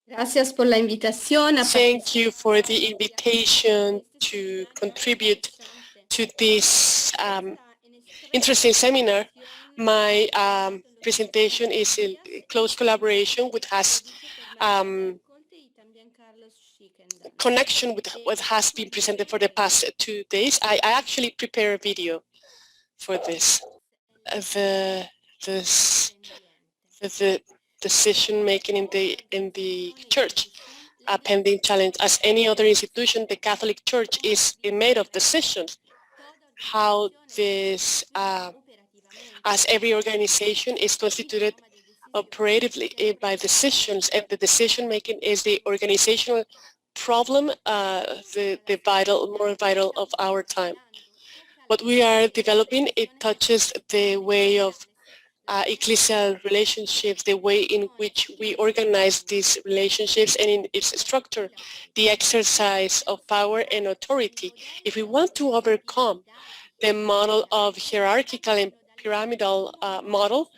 Gracias por la invitación a Thank you for the invitation to contribute to this interesting seminar. My presentation is in close collaboration with has connection with what has been presented for the past 2 days. I actually prepared a video for this. The, this the decision making in the church, a pending challenge. As any other institution, the Catholic Church is made of decisions. How this, as every organization, is constituted operatively by decisions, and the decision making is the organizational problem, the vital, more vital of our time. What we are developing, it touches the way of ecclesial relationships, the way in which we organize these relationships and in its structure, the exercise of power and authority. If we want to overcome the model of hierarchical and pyramidal model,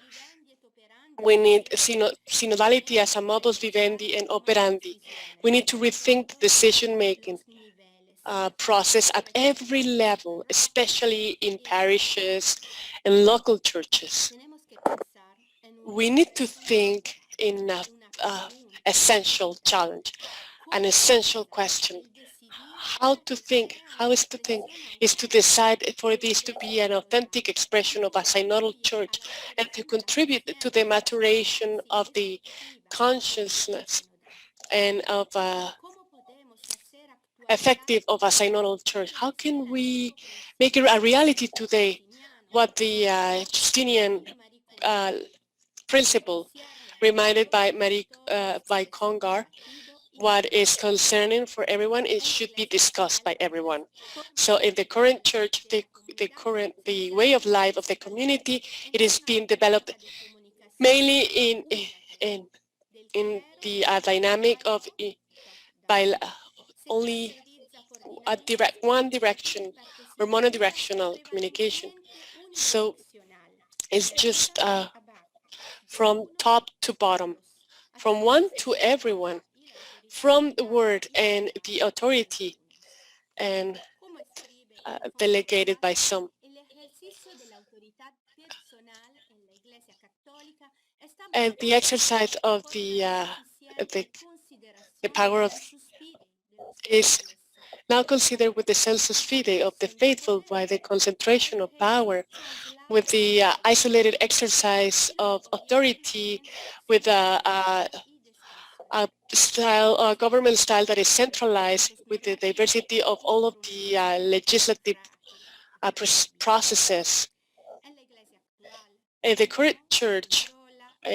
we need synodality as a modus vivendi and operandi. We need to rethink the decision-making process at every level, especially in parishes and local churches. We need to think in an essential challenge, an essential question. How to think, how is to think, is to decide for this to be an authentic expression of a synodal church and to contribute to the maturation of the consciousness and of effective of a synodal church. How can we make it a reality today what the Justinian principle reminded by by Congar, what is concerning for everyone, it should be discussed by everyone. So in the current church, the way of life of the community, it is being developed mainly in the dynamic of by only one direction or monodirectional communication. So it's just from top to bottom, from one to everyone, from the word and the authority and delegated by some. And the exercise of the power of is now considered with the sensus fide of the faithful by the concentration of power, with the isolated exercise of authority, with a style, a government style that is centralized, with the diversity of all of the legislative processes. The current church,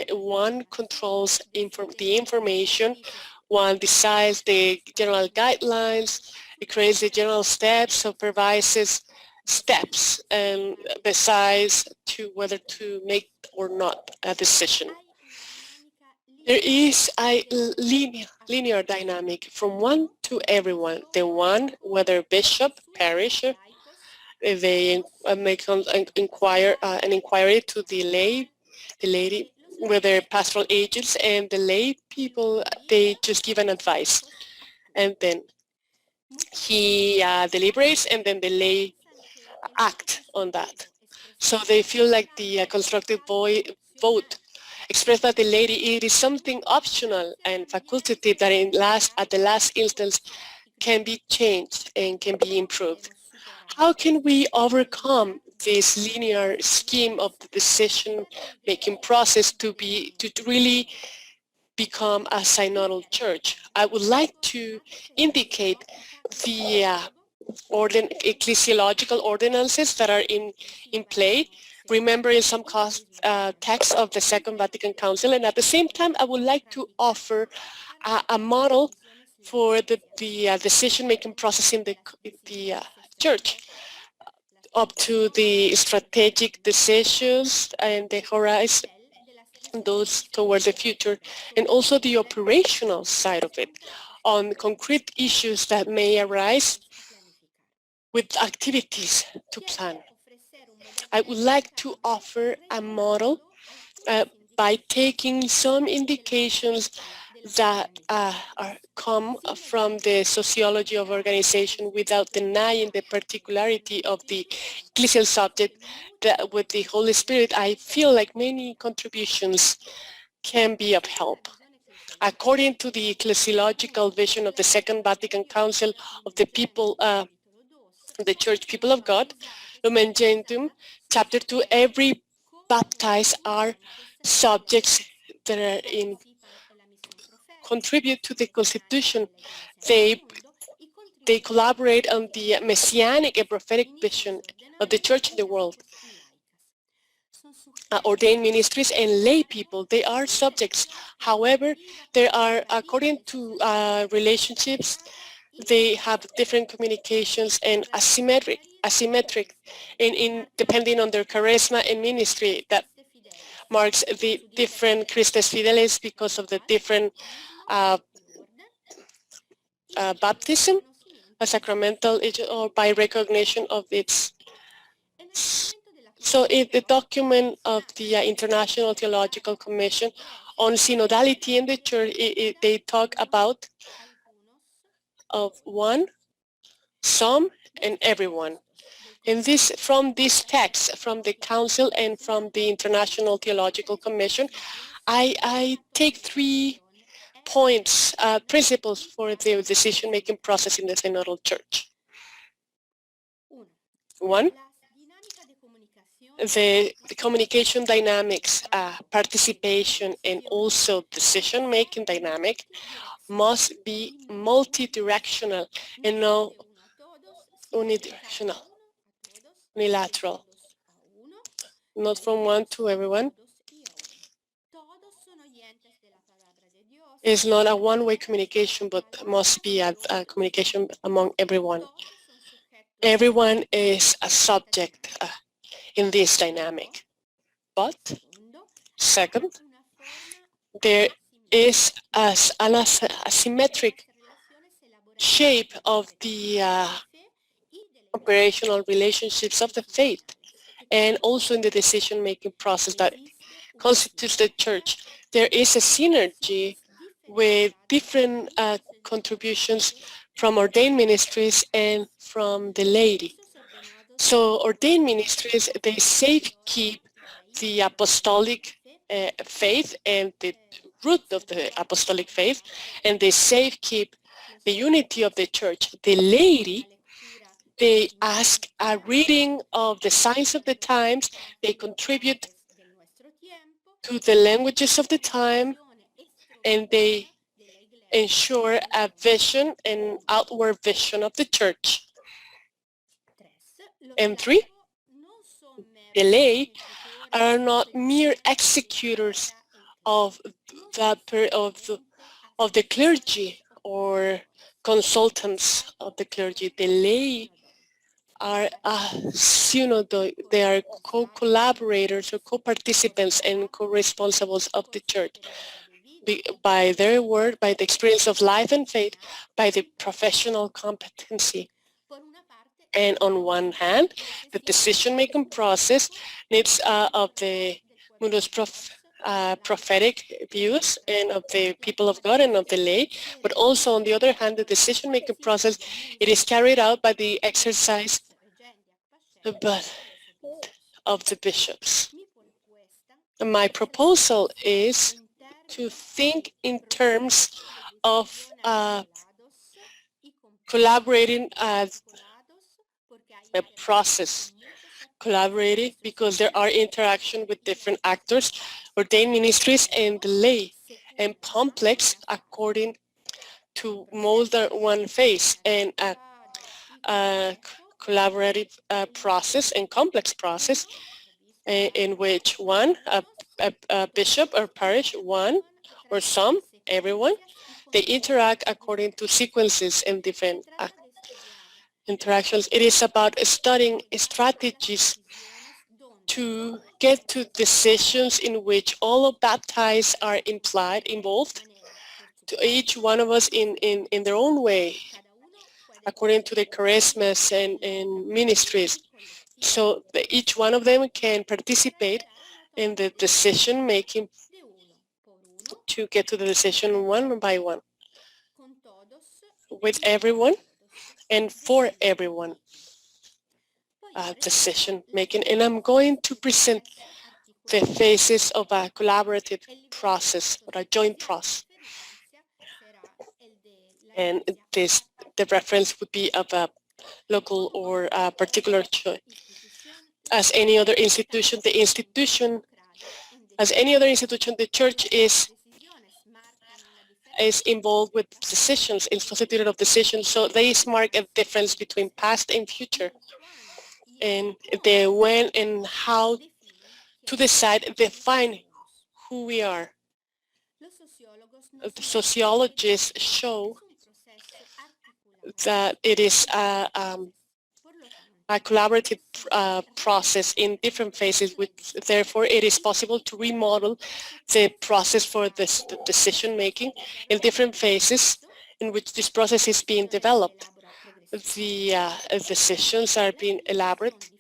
one controls the information, one decides the general guidelines, it creates the general steps, supervises steps, and decides to whether to make or not a decision. There is a linear dynamic from one to everyone. The one, whether bishop, parish, they make an inquiry to the lady, whether pastoral agents and the lay people, they just give an advice. And then he deliberates, and then the lay act on that. So they feel like the constructive vote expressed by the lady, it is something optional and facultative that at the last instance can be changed and can be improved. How can we overcome this linear scheme of the decision-making process to really become a synodal church? I would like to indicate the ecclesiological ordinances that are in play, remembering some texts of the Second Vatican Council, and at the same time, I would like to offer a model for the decision-making process in the church, up to the strategic decisions and the horizon, those towards the future, and also the operational side of it, on concrete issues that may arise with activities to plan. I would like to offer a model by taking some indications that come from the sociology of organization without denying the particularity of the ecclesial subject. That with the Holy Spirit, I feel like many contributions can be of help. According to the ecclesiological vision of the Second Vatican Council of the people, the Church People of God, Lumen Gentium, Chapter 2, every baptized are subjects that are in contribute to the Constitution. They collaborate on the messianic and prophetic vision of the Church in the world. Ordained ministries and lay people, they are subjects. However, there are, according to relationships, they have different communications and asymmetric in depending on their charisma and ministry that marks the different Christes Fideles because of the different baptism, a sacramental, or by recognition of its. So in the document of the International Theological Commission on synodality in the church, they talk about of one, some, and everyone. And this, from this text, from the Council and from the International Theological Commission, I take 3 points, principles for the decision-making process in the synodal church. 1, the communication dynamics, participation, and also decision-making dynamic must be multi-directional and not unidirectional, unilateral, not from one to everyone. It's not a one-way communication, but must be a communication among everyone. Everyone is a subject in this dynamic. But second, there is an asymmetric shape of the operational relationships of the faith, and also in the decision-making process that constitutes the church. There is a synergy with different contributions from ordained ministries and from the laity. So ordained ministries, they safekeep the apostolic faith and the root of the apostolic faith, and they safekeep the unity of the church. The laity, they ask a reading of the signs of the times, they contribute to the languages of the time, and they ensure a vision and outward vision of the church. And 3, the lay are not mere executors of the clergy or consultants of the clergy. The lay are they are co-collaborators or co-participants and co-responsibles of the church by their word, by the experience of life and faith, by the professional competency. And on one hand, the decision-making process needs of the Mundo's prophetic views and of the people of God and of the lay, but also on the other hand, the decision-making process, it is carried out by the exercise of the bishops. My proposal is to think in terms of collaborating as a process, collaborating because there are interaction with different actors, ordained ministries, and the lay, and complex according to more than one phase, and a collaborative process and complex process in which one, a bishop or parish, one or some, everyone, they interact according to sequences and different interactions. It is about studying strategies to get to decisions in which all of baptized are involved, to each one of us in their own way, according to the charismas and ministries. So each one of them can participate in the decision-making to get to the decision one by one, with everyone and for everyone. Decision making, and I'm going to present the phases of a collaborative process or a joint process. And the reference would be of a local or a particular choice. As any other institution, as any other institution, the church is involved with decisions, in facilitator of decisions. So they mark a difference between past and future, and the when and how to decide, define who we are. The sociologists show that it is a collaborative process in different phases, which therefore it is possible to remodel the process for this decision making in different phases in which this process is being developed. The decisions are being elaborate,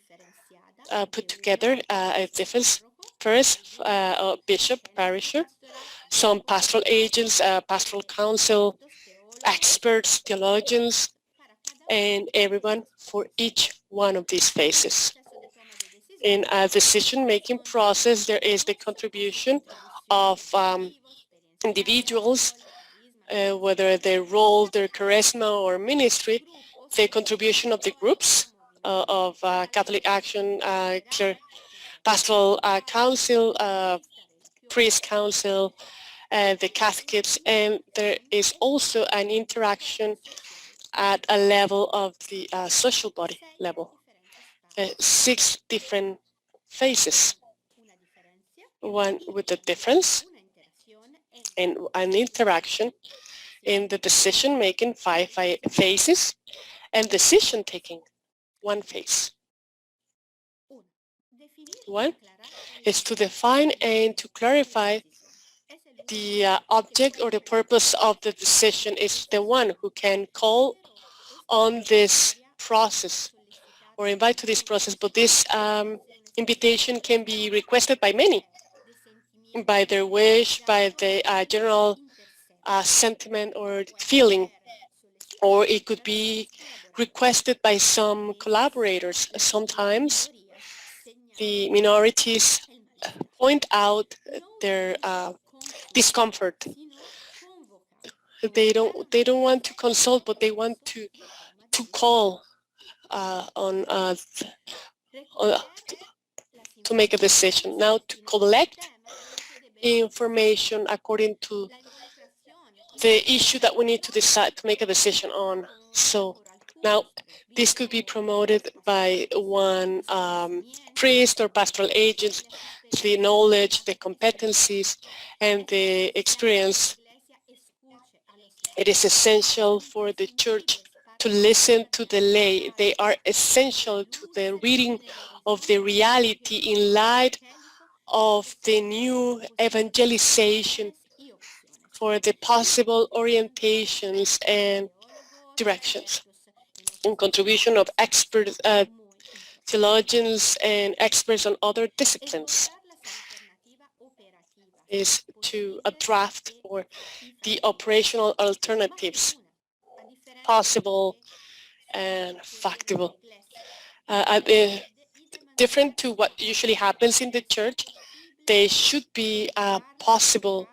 put together at different first bishop, parisher, some pastoral agents, pastoral council, experts, theologians, and everyone for each one of these phases. In a decision-making process, there is the contribution of individuals, whether their role, their charisma, or ministry, the contribution of the groups of Catholic Action, Pastoral Council, Priest Council, the catechists, and there is also an interaction at a level of the social body level. 6 different phases. One with the difference and an interaction in the decision-making 5 phases, and decision-taking 1 phase. 1 is to define and to clarify the object or the purpose of the decision. Is the one who can call on this process or invite to this process, but this invitation can be requested by many, by their wish, by the general sentiment or feeling, or it could be requested by some collaborators. Sometimes the minorities point out their discomfort. They don't want to consult, but they want to call to make a decision. Now, to collect information according to the issue that we need to decide to make a decision on. So now this could be promoted by one priest or pastoral agent, the knowledge, the competencies, and the experience. It is essential for the church to listen to the lay. They are essential to the reading of the reality in light of the new evangelization, for the possible orientations and directions, and contribution of expert theologians and experts on other disciplines is to draft or the operational alternatives possible and factible. Different to what usually happens in the church, they should be possible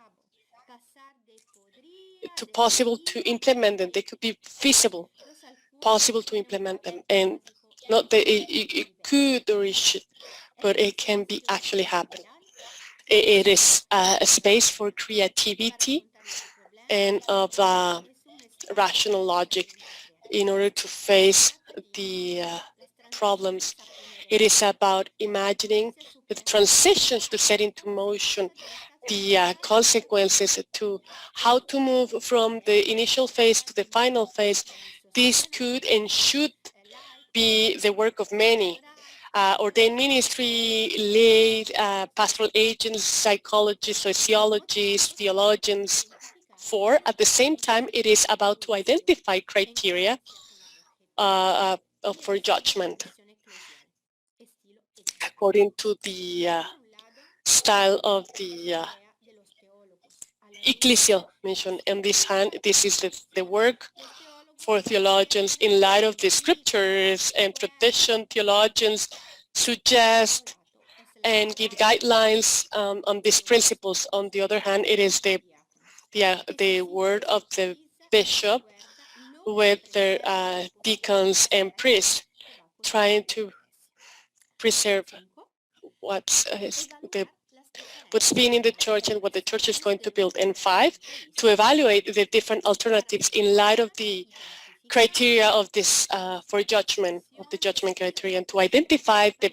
to implement them. They could be feasible, possible to implement them, and not that it could or it should, but it can be actually happen. It is a space for creativity and of rational logic in order to face the problems. It is about imagining the transitions to set into motion the consequences to how to move from the initial phase to the final phase. This could and should be the work of many. Ordained ministry, lay, pastoral agents, psychologists, sociologists, theologians. For at the same time, it is about to identify criteria for judgment according to the style of the ecclesial mission. On this hand, this is the work for theologians in light of the scriptures and tradition. Theologians suggest and give guidelines on these principles. On the other hand, it is the word of the bishop with their deacons and priests trying to preserve what's been in the church and what the church is going to build. And 5, to evaluate the different alternatives in light of the criteria of this for judgment, of the judgment criteria, and to identify the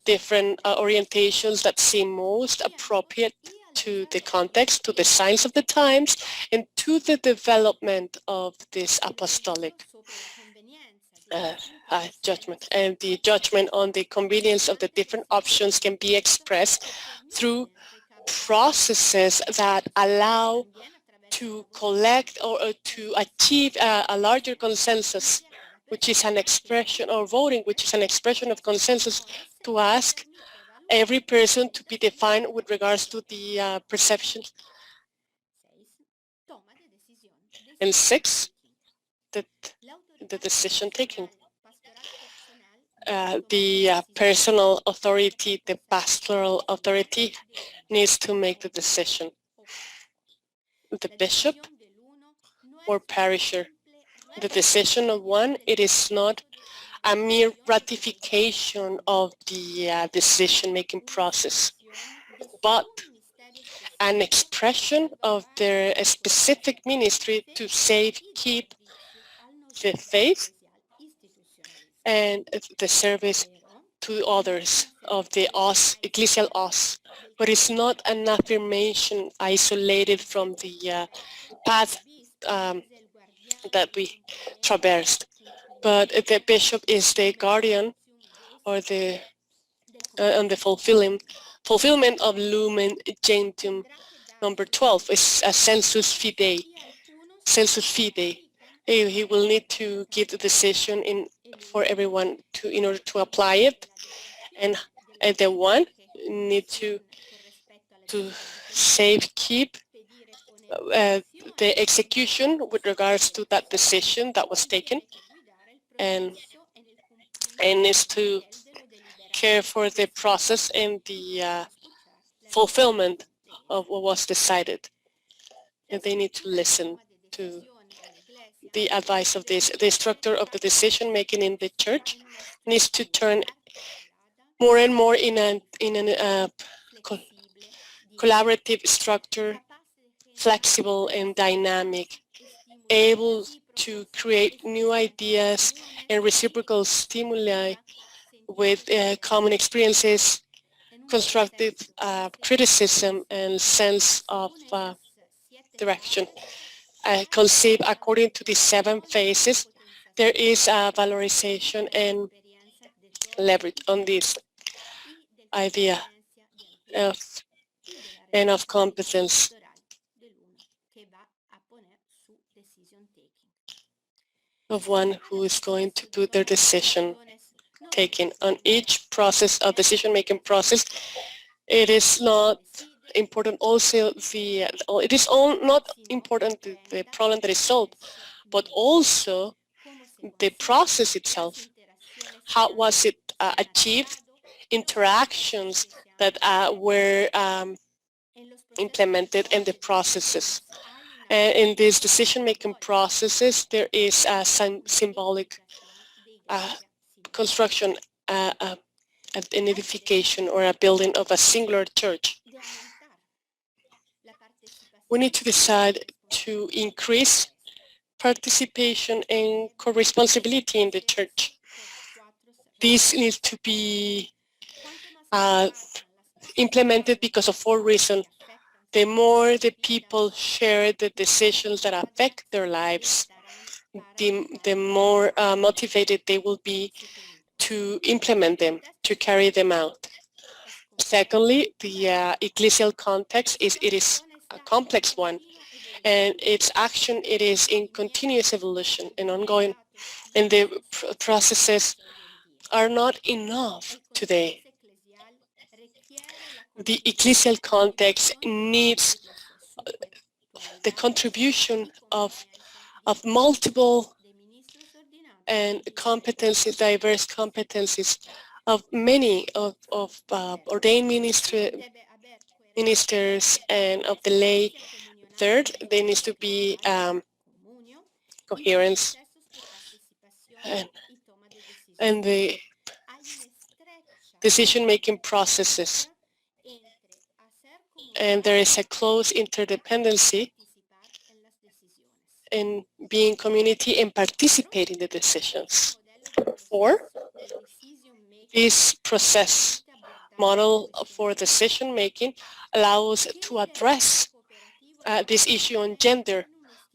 different orientations that seem most appropriate to the context, to the signs of the times, and to the development of this apostolic judgment. And the judgment on the convenience of the different options can be expressed through processes that allow to collect or to achieve a larger consensus, which is an expression, or voting, which is an expression of consensus, to ask every person to be defined with regards to the perceptions. And 6, the decision taking. The personal authority, the pastoral authority, needs to make the decision. The bishop or parisher. The decision of one, it is not a mere ratification of the decision-making process, but an expression of their specific ministry to save, keep the faith and the service to others of the ecclesial us, but it's not an affirmation isolated from the path that we traversed. But the bishop is the guardian or the fulfillment of Lumen Gentium number 12 is a sensus fidei. He will need to give the decision for everyone in order to apply it, and the one need to keep the execution with regards to that decision that was taken, and needs to care for the process and the fulfillment of what was decided. And they need to listen to the advice of this. The structure of the decision making in the church needs to turn more and more in a collaborative structure, flexible and dynamic, able to create new ideas and reciprocal stimuli with common experiences, constructive criticism, and sense of direction. Conceived according to the 7 phases, there is a valorization and leverage on this idea of competence. Of one who is going to do their decision taking on each process of decision-making process. It is not important also it is not important the problem that is solved, but also the process itself. How was it achieved? Interactions that were implemented in the processes. In these decision-making processes, there is a symbolic construction, an edification or a building of a singular church. We need to decide to increase participation and co-responsibility in the church. This needs to be implemented because of 4 reasons. The more the people share the decisions that affect their lives, the more motivated they will be to implement them, to carry them out. Secondly, the ecclesial context is a complex one, and its action it is in continuous evolution and ongoing, and the processes are not enough today. The ecclesial context needs the contribution of multiple and competencies, diverse competencies of many of ordained ministers and of the lay. Third, there needs to be coherence and the decision-making processes. And there is a close interdependency in being community and participate in the decisions. Four, this process model for decision-making allows to address this issue on gender.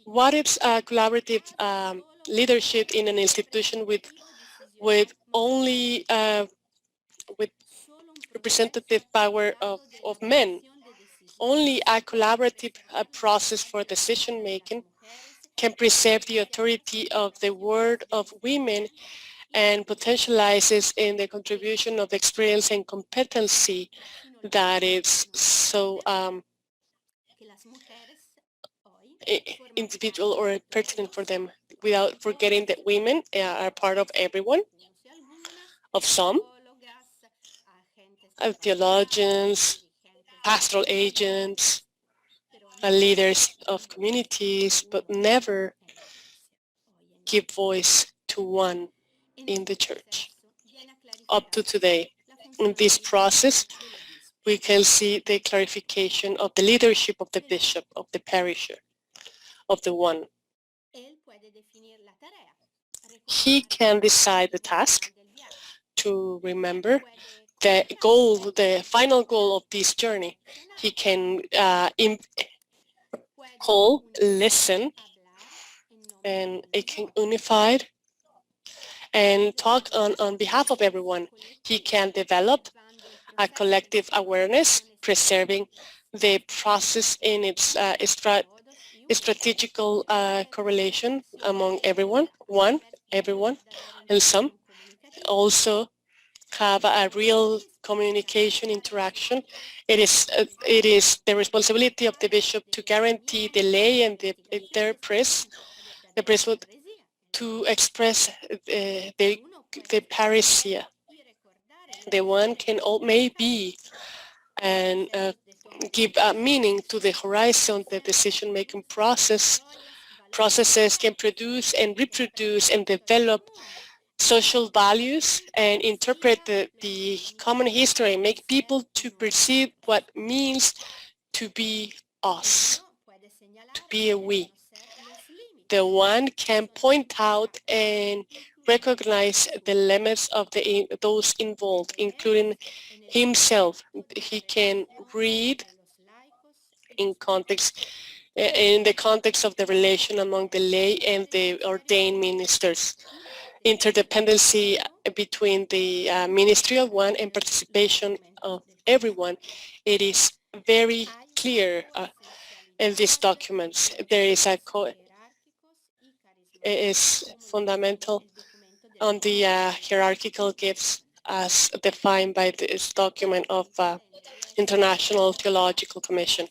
What is collaborative leadership in an institution with only with representative power of men? Only a collaborative process for decision-making can preserve the authority of the word of women and potentializes in the contribution of experience and competency that is so individual or pertinent for them, without forgetting that women are part of everyone, of some, theologians, pastoral agents, leaders of communities, but never give voice to one in the church. Up to today, in this process, we can see the clarification of the leadership of the bishop, of the parisher, of the one. He can decide the task to remember the goal, the final goal of this journey. He can call, listen, and it can unify and talk on behalf of everyone. He can develop a collective awareness, preserving the process in its strategical correlation among everyone, everyone, and some. Also have a real communication interaction. It is the responsibility of the bishop to guarantee the lay and their priest, the priesthood, to express the parousia. The one can maybe and give meaning to the horizon. The decision-making processes can produce and reproduce and develop social values and interpret the common history, make people to perceive what means to be us, to be a we. The one can point out and recognize the limits of those involved, including himself. He can read in the context of the relation among the lay and the ordained ministers. Interdependency between the ministry of one and participation of everyone. It is very clear in these documents. There is is fundamental on the hierarchical gifts as defined by this document of International Theological Commission.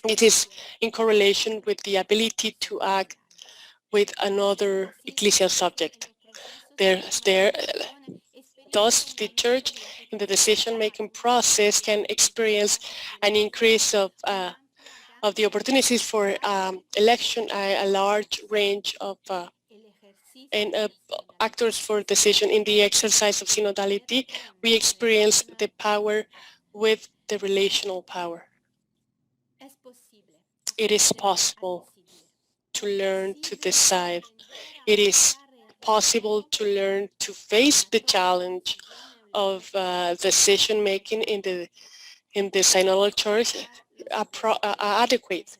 It is in correlation with the ability to act with another ecclesial subject. Thus, the Church in the decision-making process can experience an increase of the opportunities for election, a large range of actors for decision. In the exercise of synodality, we experience the power with the relational power. It is possible to learn to decide. It is possible to learn to face the challenge of decision-making in the synodal church adequate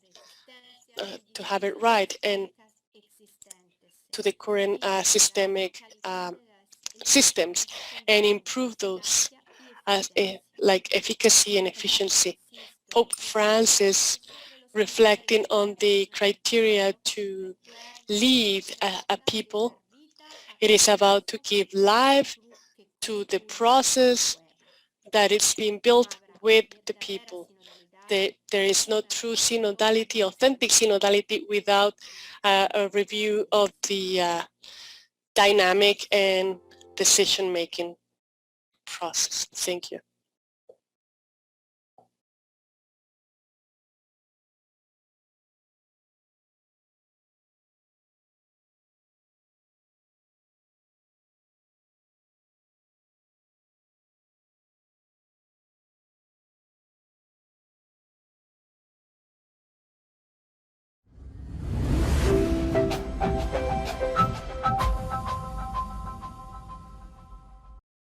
to have it right and to the current systemic systems and improve those as like efficacy and efficiency. Pope Francis, reflecting on the criteria to lead a people, it is about to give life to the process that is being built with the people. there is no true synodality, authentic synodality, without a review of the dynamic and decision-making process. Thank you.